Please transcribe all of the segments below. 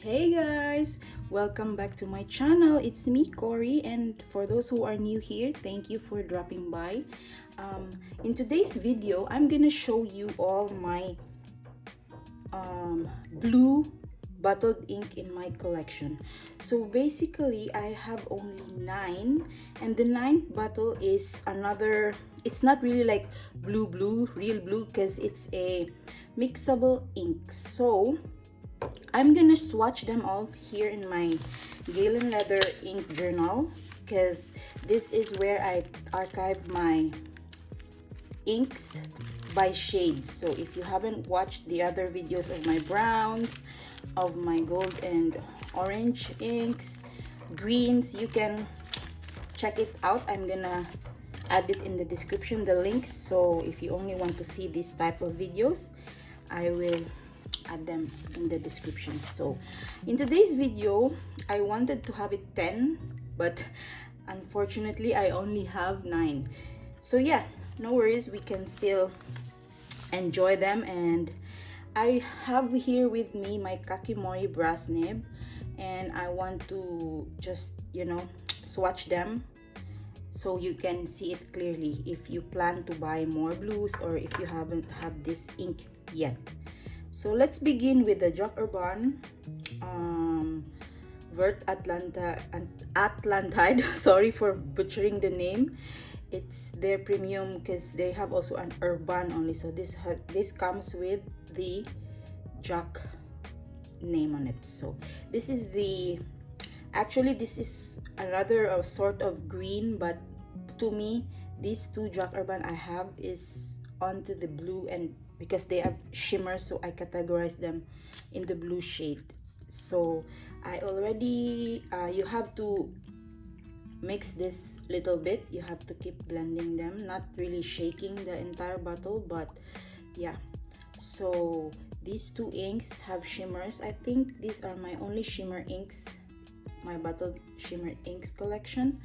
Hey guys, welcome back to my channel. It's me, Cory, and for those who are new here, thank you for dropping by. In today's video, I'm gonna show you all my blue bottled ink in my collection. So basically, I have only 9, and the 9th bottle is another. It's not really like blue, real blue, because it's a mixable ink. So I'm gonna swatch them all here in my Galen Leather ink journal, because this is where I archive my inks by shades. So if you haven't watched the other videos of my browns, of my gold and orange inks, greens, you can check it out. I'm gonna add it in the description, the links. So if you only want to see this type of videos, I will add them in the description. So in today's video, I wanted to have it 10, but unfortunately I only have 9. So yeah, no worries, we can still enjoy them. And I have here with me my Kakimori brass nib, and I want to just, swatch them so you can see it clearly if you plan to buy more blues or if you haven't have this ink yet. So let's begin with the Jock Urban Vert Atlantide. Sorry for butchering the name. It's their premium because they have also an Urban only. So this comes with the Jock name on it. So this is this is another sort of green, but to me, these two Jock Urban I have is onto the blue, and because they have shimmer, so I categorize them in the blue shade. So I already you have to mix this little bit. You have to keep blending them, not really shaking the entire bottle, but yeah. So these two inks have shimmers. I think these are my only shimmer inks, my bottled shimmer inks collection,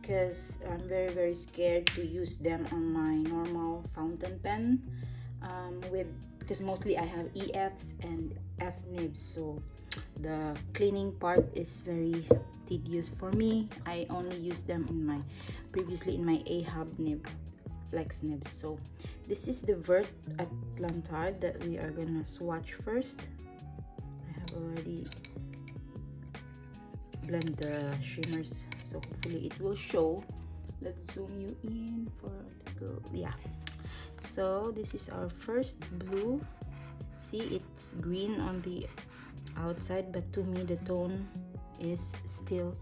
because I'm very scared to use them on my normal fountain pen because mostly I have EFs and F nibs, so the cleaning part is very tedious for me. I only use them in my previously in my AHAB nib, flex nibs. So this is the Vert Atlantide that we are gonna swatch first. I have already blend the shimmers, so hopefully it will show. Let's zoom you in for a little. Yeah, so this is our first blue. See, it's green on the outside, but to me the tone is still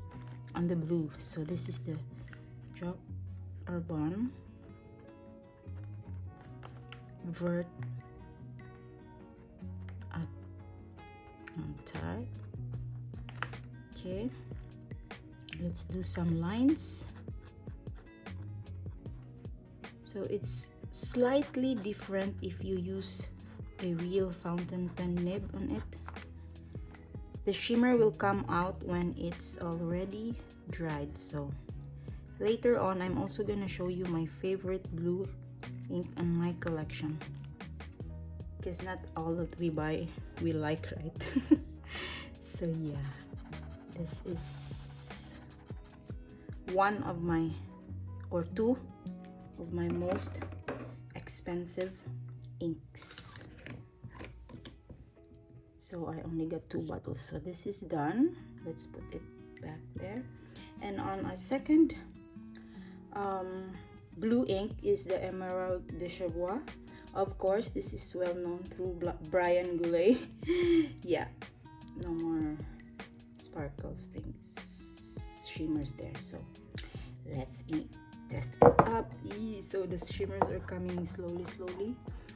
on the blue. So this is the Jock Urban Vert Atlantide. Okay, let's do some lines. So it's slightly different if you use a real fountain pen nib on it. The shimmer will come out when it's already dried. So later on, I'm also gonna show you my favorite blue ink in my collection, because not all that we buy we like, right? So yeah, this is one of my, or two of my most expensive inks. So I only got 2 bottles, so this is done. Let's put it back there. And on our second blue ink is the Emerald de Cherbois. Of course, this is well known through Brian Goulet. Yeah, no more sparkles, shimmers there. So let's test it up. So the shimmers are coming slowly.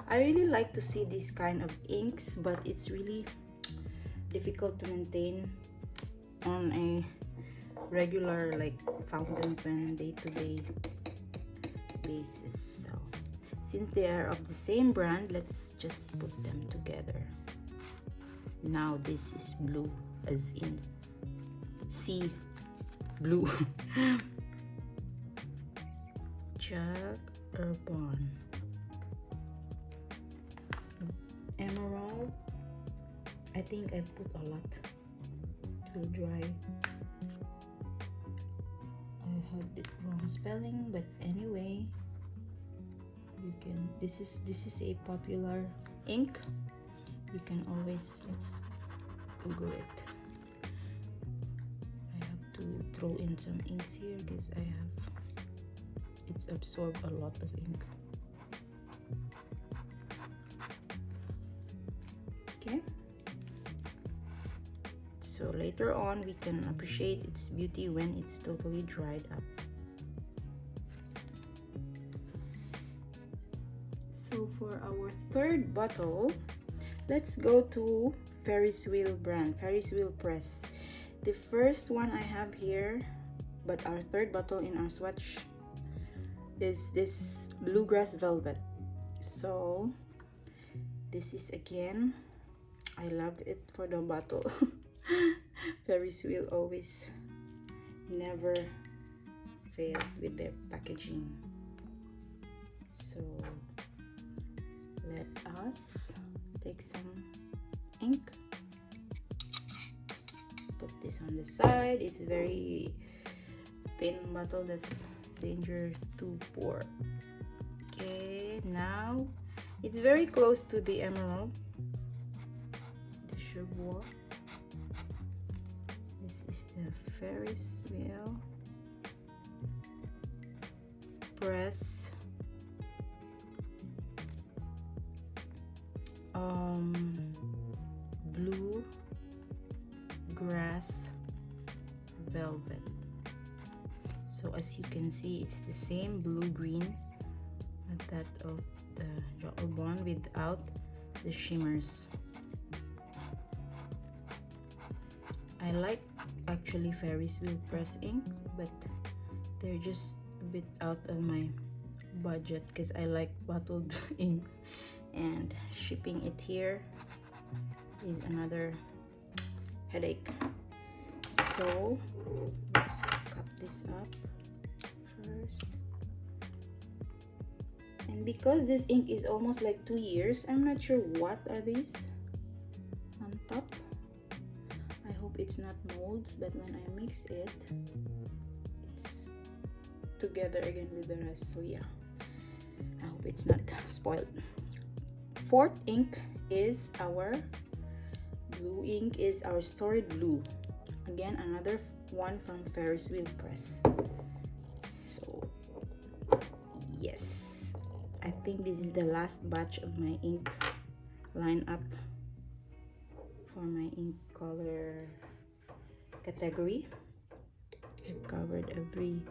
I really like to see this kind of inks, but it's really difficult to maintain on a regular like fountain pen day-to-day basis. So since they are of the same brand, let's just put them together. Now this is blue, as in sea blue. Jock Urban Emerald. I think I put a lot will dry. I had it wrong spelling, but anyway, you can, this is a popular ink. You can always, let's Google it. I have to throw in some inks here because it's absorbed a lot of ink. Okay, so later on we can appreciate its beauty when it's totally dried up. So for our third bottle, let's go to Ferris Wheel brand, Ferris Wheel Press. The first one I have here, but our third bottle in our swatch, is this Bluegrass Velvet. So this is, again, I love it for the bottle. Ferris Wheel always never fail with their packaging. So let us take some ink, put this on the side. It's a very thin bottle, that's dangerous to pour. Okay, now it's very close to the emerald, the Cherbourg. This is the Ferris Wheel Press Blue Grass Velvet. So as you can see, it's the same blue-green as that of the Jotobon without the shimmers. I like actually Ferris Wheel Press inks, but they're just a bit out of my budget because I like bottled inks, and shipping it here is another headache. So let's cup this up first. And because this ink is almost like 2 years, I'm not sure what are these on top. I hope it's not molds, but when I mix it, it's together again with the rest. So yeah, I hope it's not spoiled. Fourth ink is our blue ink, is our Storied Blue. Again, another one from Ferris Wheel Press. So yes, I think this is the last batch of my ink lineup for my ink color category. I've covered every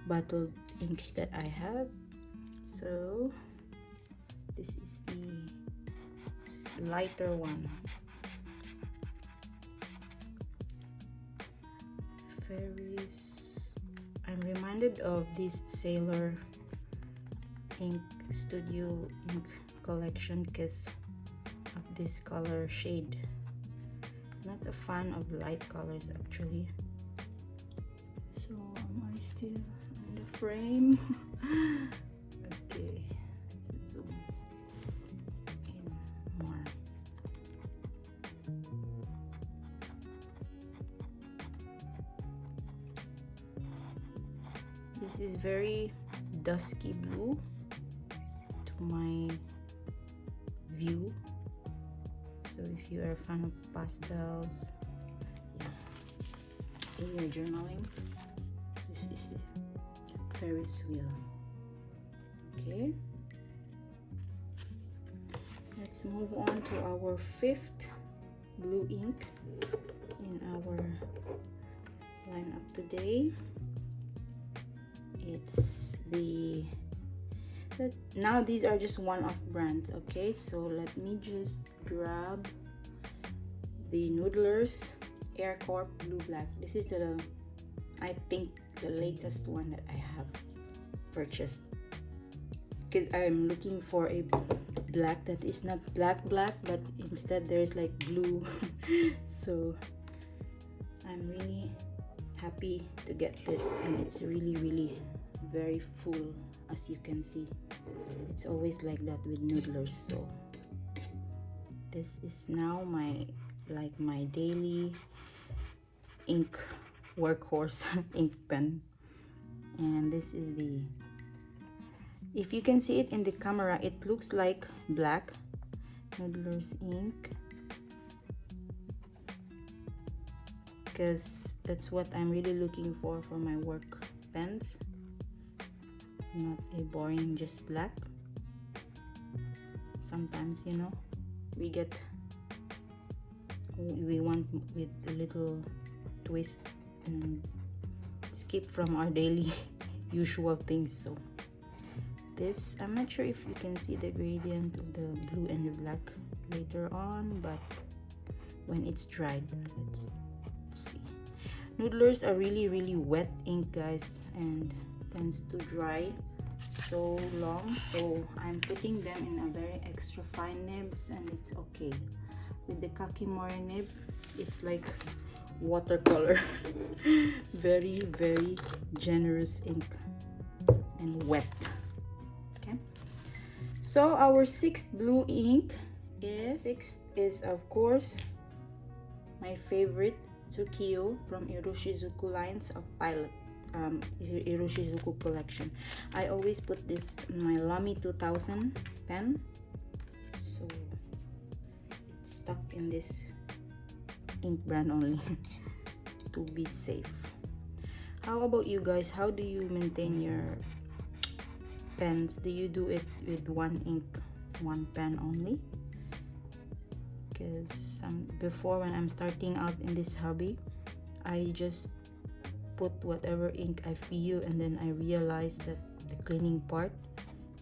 bottled inks that I have. So this is the lighter one. Ferris. I'm reminded of this Sailor Ink Studio ink collection because of this color shade. Not a fan of light colors actually. So am I still in the frame? Okay, let's zoom in more. This is very dusky blue to my view. So if you are a fan of pastels, yeah, in your journaling, this is a Ferris wheel. Okay, let's move on to our fifth blue ink in our lineup today. It's now these are just one-off brands. Okay, so let me just grab the Noodlers Air Corp Blue Black. This is I think the latest one that I have purchased, because I'm looking for a black that is not black but instead there's like blue. So I'm really happy to get this, and it's really very full. As you can see, it's always like that with Noodlers. So this is now my daily ink workhorse ink pen. And this is the, if you can see it in the camera, it looks like black. Noodler's ink, because that's what I'm really looking for my work pens, not a boring just black. Sometimes, you know, we want with a little twist and skip from our daily usual things. So this, I'm not sure if you can see the gradient of the blue and the black later on, but when it's dried, let's see. Noodlers are really wet ink, guys, and tends to dry so long, so I'm putting them in a very extra fine nibs, and it's okay. With the Kakimori nib, it's like watercolor. Very generous ink and wet. Okay, so our sixth blue ink is of course my favorite, Tsukio from Iroshizuku lines of Pilot, Iroshizuku collection. I always put this in my Lamy 2000 pen, so it's stuck in this ink brand only to be safe. How about you guys? How do you maintain your pens? Do you do it with one ink, one pen only? Because before, when I'm starting out in this hobby, I just put whatever ink I feel, and then I realized that the cleaning part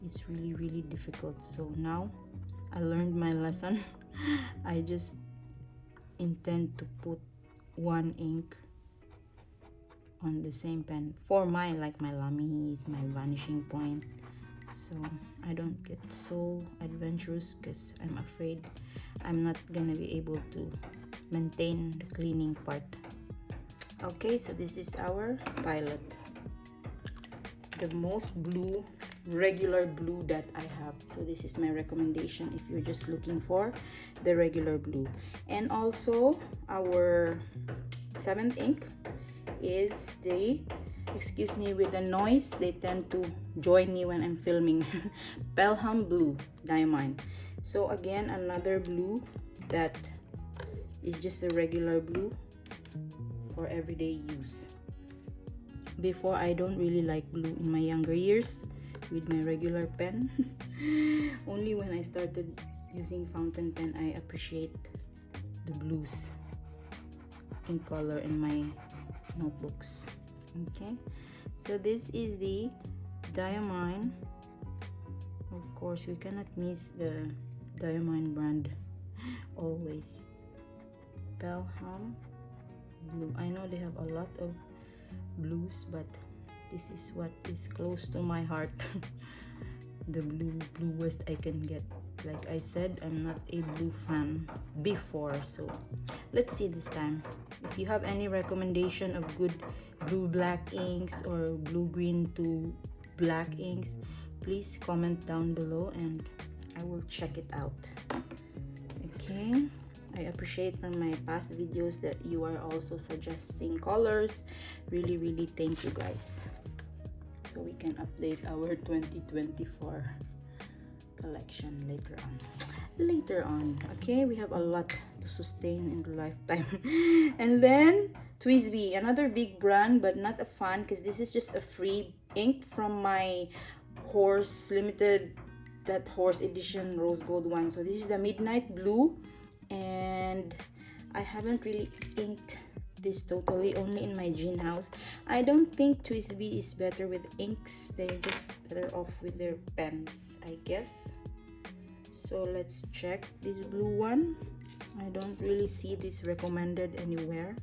is really difficult. So now I learned my lesson. I just intend to put one ink on the same pen for my, like my Lamys, my Vanishing Point, so I don't get so adventurous, because I'm afraid I'm not gonna be able to maintain the cleaning part. Okay, so this is our Pilot, the most blue, regular blue that I have. So this is my recommendation if you're just looking for the regular blue. And also our seventh ink is the, excuse me with the noise, they tend to join me when I'm filming, Pelham Blue Diamond. So again, another blue that is just a regular blue for everyday use. Before, I don't really like blue in my younger years with my regular pen. Only when I started using fountain pen, I appreciate the blues in color in my notebooks. Okay, so this is the Diamond. Of course, we cannot miss the Diamond brand always. Pelham Blue. I know they have a lot of blues, but this is what is close to my heart. The bluest I can get. Like I said, I'm not a blue fan before, so let's see this time. If you have any recommendation of good blue black inks or blue green to black inks, please comment down below and I will check it out. Okay, I appreciate from my past videos that you are also suggesting colors. Really thank you guys, so we can update our 2024 collection later on. Okay, we have a lot to sustain in the lifetime. And then TWSBI, another big brand, but not a fan, because this is just a free ink from my horse limited, that horse edition rose gold one. So this is the Midnight Blue, and I haven't really inked this totally, only in my gin house. I don't think TWSBI is better with inks, they're just better off with their pens, I guess. So let's check this blue one. I don't really see this recommended anywhere,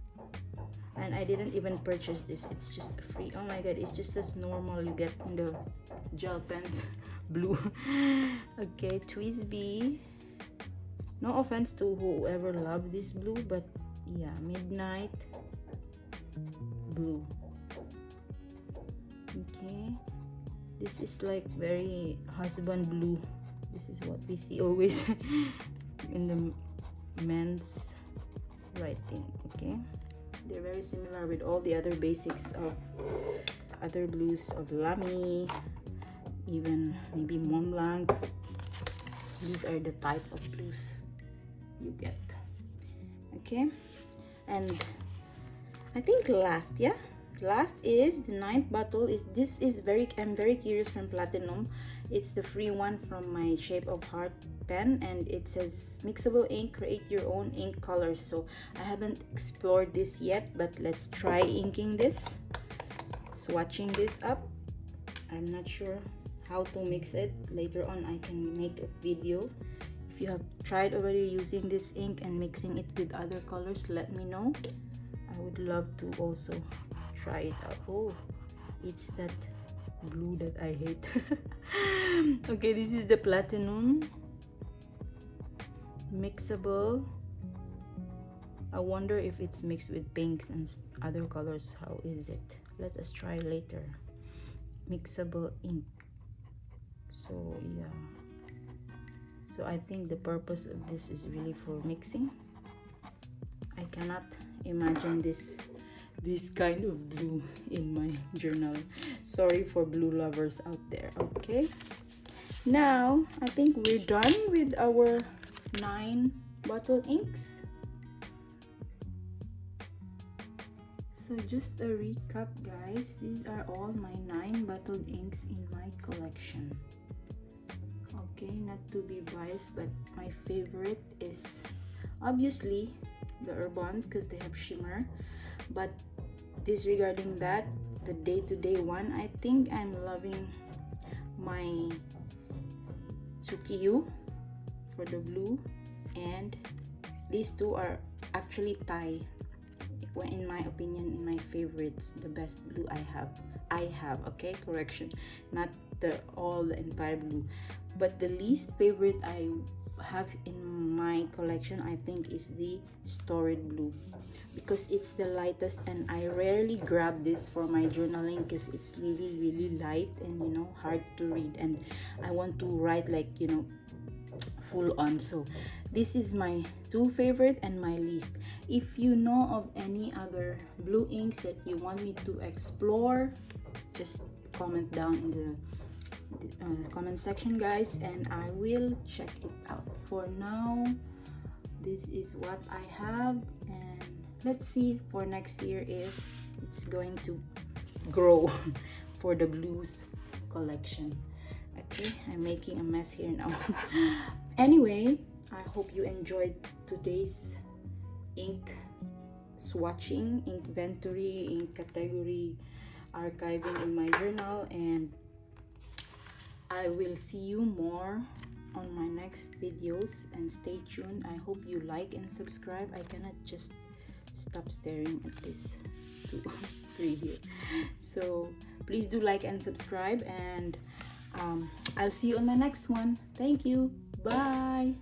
and I didn't even purchase this. It's just free. Oh my god, it's just as normal you get in the gel pens. Blue. Okay, TWSBI. No offense to whoever loved this blue, but yeah, Midnight Blue. Okay, this is like very husband blue. This is what we see always in the men's writing. Okay, They're very similar with all the other basics of other blues of Lamy, even maybe Mont Blanc. These are the type of blues you get. Okay, and I think last is the ninth bottle. I'm very curious from Platinum. It's the free one from my Shape of Heart pen, and it says mixable ink, create your own ink colors. So I haven't explored this yet, but let's try inking this, swatching this up. I'm not sure how to mix it. Later on I can make a video. If you have tried already using this ink and mixing it with other colors, let me know. I would love to also try it out. Oh, it's that blue that I hate. Okay, this is the Platinum mixable. I wonder if it's mixed with pinks and other colors. How is it? Let us try later. Mixable ink. So yeah, so I think the purpose of this is really for mixing. I cannot imagine this kind of blue in my journal. Sorry for blue lovers out there. Okay, now I think we're done with our 9 bottle inks. So just a recap, guys, these are all my 9 bottled inks in my collection. Okay, not to be biased, but my favorite is obviously the Urban because they have shimmer, but disregarding that, the day-to-day one, I think I'm loving my Sukiyu for the blue, and these two are actually tie, in my opinion, in my favorites, the best blue I have. Okay, correction, not the entire blue, but the least favorite I have in my collection, I think, is the Stored Blue, because it's the lightest, and I rarely grab this for my journaling because it's really light and, you know, hard to read, and I want to write like, you know, full on. So this is my 2 favorite and my least. If you know of any other blue inks that you want me to explore, just comment down in the comment section, guys, and I will check it out. For now, this is what I have, and let's see for next year if it's going to grow for the blues collection. Okay, I'm making a mess here now. Anyway, I hope you enjoyed today's ink swatching, inventory, ink category archiving in my journal, and I will see you more on my next videos, and stay tuned. I hope you like and subscribe. I cannot just stop staring at this 2, 3 here. So please do like and subscribe, and I'll see you on my next one. Thank you. Bye.